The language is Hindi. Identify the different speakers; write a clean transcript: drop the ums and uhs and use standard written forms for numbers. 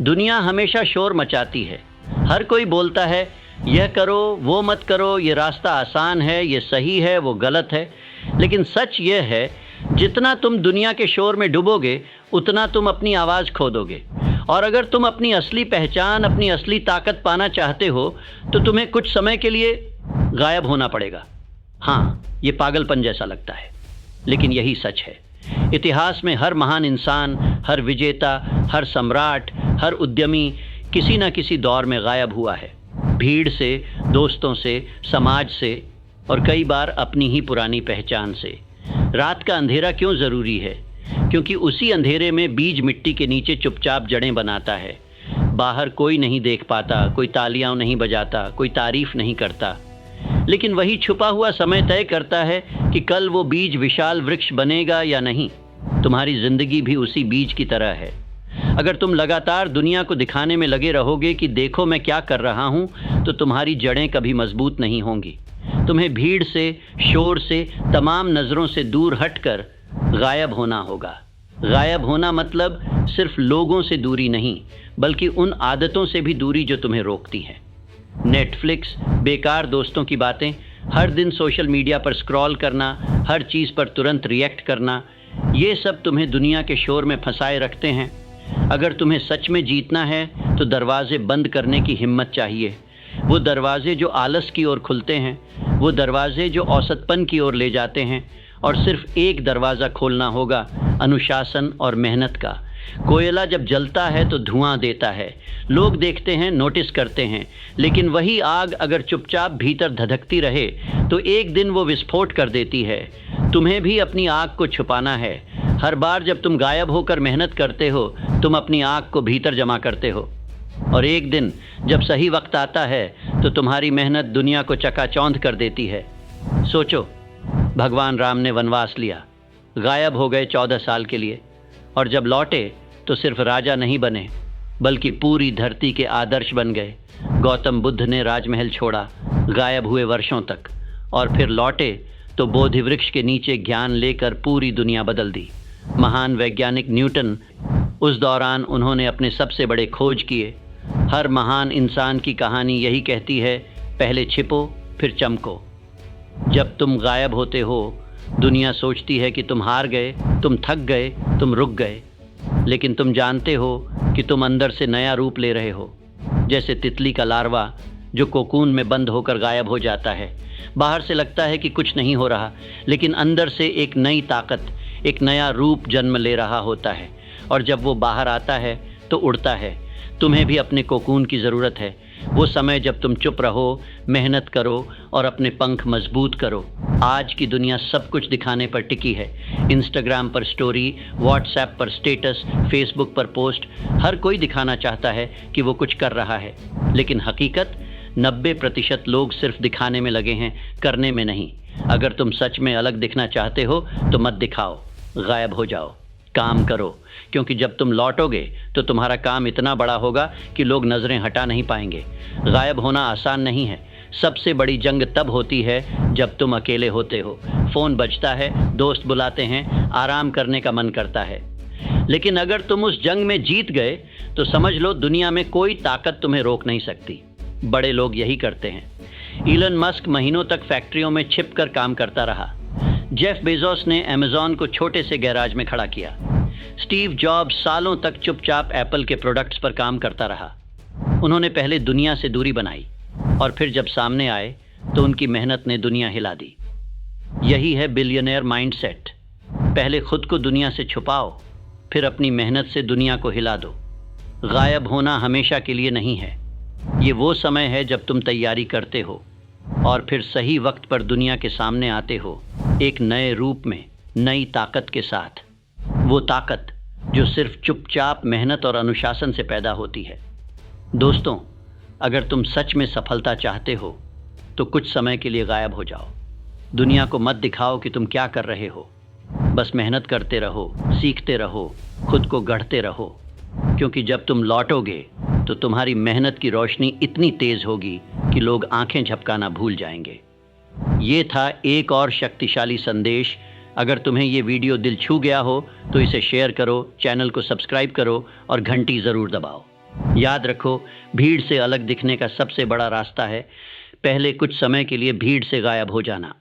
Speaker 1: दुनिया हमेशा शोर मचाती है। हर कोई बोलता है यह करो, वो मत करो, ये रास्ता आसान है, ये सही है, वो गलत है। लेकिन सच यह है, जितना तुम दुनिया के शोर में डूबोगे उतना तुम अपनी आवाज़ खो दोगे। और अगर तुम अपनी असली पहचान, अपनी असली ताकत पाना चाहते हो तो तुम्हें कुछ समय के लिए गायब होना पड़ेगा। हाँ, ये पागलपन जैसा लगता है, लेकिन यही सच है। इतिहास में हर महान इंसान, हर विजेता, हर सम्राट, हर उद्यमी किसी न किसी दौर में गायब हुआ है। भीड़ से, दोस्तों से, समाज से और कई बार अपनी ही पुरानी पहचान से। रात का अंधेरा क्यों ज़रूरी है? क्योंकि उसी अंधेरे में बीज मिट्टी के नीचे चुपचाप जड़ें बनाता है। बाहर कोई नहीं देख पाता, कोई तालियां नहीं बजाता, कोई तारीफ नहीं करता, लेकिन वही छुपा हुआ समय तय करता है कि कल वो बीज विशाल वृक्ष बनेगा या नहीं। तुम्हारी जिंदगी भी उसी बीज की तरह है। अगर तुम लगातार दुनिया को दिखाने में लगे रहोगे कि देखो मैं क्या कर रहा हूँ, तो तुम्हारी जड़ें कभी मजबूत नहीं होंगी। तुम्हें भीड़ से, शोर से, तमाम नज़रों से दूर हटकर गायब होना होगा। गायब होना मतलब सिर्फ लोगों से दूरी नहीं, बल्कि उन आदतों से भी दूरी जो तुम्हें रोकती हैं। नेटफ्लिक्स, बेकार दोस्तों की बातें, हर दिन सोशल मीडिया पर स्क्रॉल करना, हर चीज़ पर तुरंत रिएक्ट करना, ये सब तुम्हें दुनिया के शोर में फंसाए रखते हैं। अगर तुम्हें सच में जीतना है तो दरवाजे बंद करने की हिम्मत चाहिए। वो दरवाजे जो आलस की ओर खुलते हैं, वो दरवाजे जो औसतपन की ओर ले जाते हैं, और सिर्फ एक दरवाज़ा खोलना होगा, अनुशासन और मेहनत का। कोयला जब जलता है तो धुआं देता है, लोग देखते हैं, नोटिस करते हैं, लेकिन वही आग अगर चुपचाप भीतर धधकती रहे तो एक दिन वो विस्फोट कर देती है। तुम्हें भी अपनी आग को छुपाना है। हर बार जब तुम गायब होकर मेहनत करते हो, तुम अपनी आग को भीतर जमा करते हो, और एक दिन जब सही वक्त आता है तो तुम्हारी मेहनत दुनिया को चकाचौंध कर देती है। सोचो, भगवान राम ने वनवास लिया, गायब हो गए 14 साल के लिए, और जब लौटे तो सिर्फ राजा नहीं बने, बल्कि पूरी धरती के आदर्श बन गए। गौतम बुद्ध ने राजमहल छोड़ा, गायब हुए वर्षों तक, और फिर लौटे तो बोधि वृक्ष के नीचे ज्ञान लेकर पूरी दुनिया बदल दी। महान वैज्ञानिक न्यूटन, उस दौरान उन्होंने अपने सबसे बड़े खोज किए। हर महान इंसान की कहानी यही कहती है, पहले छिपो फिर चमको। जब तुम गायब होते हो, दुनिया सोचती है कि तुम हार गए, तुम थक गए, तुम रुक गए, लेकिन तुम जानते हो कि तुम अंदर से नया रूप ले रहे हो। जैसे तितली का लार्वा जो कोकून में बंद होकर गायब हो जाता है। बाहर से लगता है कि कुछ नहीं हो रहा, लेकिन अंदर से एक नई ताकत, एक नया रूप जन्म ले रहा होता है, और जब वो बाहर आता है तो उड़ता है। तुम्हें भी अपने कोकून की ज़रूरत है। वो समय जब तुम चुप रहो, मेहनत करो और अपने पंख मजबूत करो। आज की दुनिया सब कुछ दिखाने पर टिकी है। इंस्टाग्राम पर स्टोरी, व्हाट्सएप पर स्टेटस, फेसबुक पर पोस्ट, हर कोई दिखाना चाहता है कि वो कुछ कर रहा है, लेकिन हकीकत 90% लोग सिर्फ दिखाने में लगे हैं, करने में नहीं। अगर तुम सच में अलग दिखना चाहते हो तो मत दिखाओ, गायब हो जाओ, काम करो, क्योंकि जब तुम लौटोगे तो तुम्हारा काम इतना बड़ा होगा कि लोग नज़रें हटा नहीं पाएंगे। गायब होना आसान नहीं है। सबसे बड़ी जंग तब होती है जब तुम अकेले होते हो। फ़ोन बजता है, दोस्त बुलाते हैं, आराम करने का मन करता है, लेकिन अगर तुम उस जंग में जीत गए तो समझ लो दुनिया में कोई ताकत तुम्हें रोक नहीं सकती। बड़े लोग यही करते हैं। इलन मस्क महीनों तक फैक्ट्रियों में छिप कर काम करता रहा। जेफ बेजोस ने अमेज़न को छोटे से गैराज में खड़ा किया। स्टीव जॉब्स सालों तक चुपचाप एप्पल के प्रोडक्ट्स पर काम करता रहा। उन्होंने पहले दुनिया से दूरी बनाई, और फिर जब सामने आए तो उनकी मेहनत ने दुनिया हिला दी। यही है बिलियनेयर माइंडसेट। पहले खुद को दुनिया से छुपाओ, फिर अपनी मेहनत से दुनिया को हिला दो। गायब होना हमेशा के लिए नहीं है। ये वो समय है जब तुम तैयारी करते हो और फिर सही वक्त पर दुनिया के सामने आते हो, एक नए रूप में, नई ताकत के साथ। वो ताकत जो सिर्फ चुपचाप मेहनत और अनुशासन से पैदा होती है। दोस्तों, अगर तुम सच में सफलता चाहते हो तो कुछ समय के लिए गायब हो जाओ। दुनिया को मत दिखाओ कि तुम क्या कर रहे हो। बस मेहनत करते रहो, सीखते रहो, खुद को गढ़ते रहो, क्योंकि जब तुम लौटोगे तो तुम्हारी मेहनत की रोशनी इतनी तेज़ होगी कि लोग आंखें झपकाना भूल जाएंगे। ये था एक और शक्तिशाली संदेश। अगर तुम्हें ये वीडियो दिल छू गया हो तो इसे शेयर करो, चैनल को सब्सक्राइब करो और घंटी ज़रूर दबाओ। याद रखो, भीड़ से अलग दिखने का सबसे बड़ा रास्ता है पहले कुछ समय के लिए भीड़ से गायब हो जाना।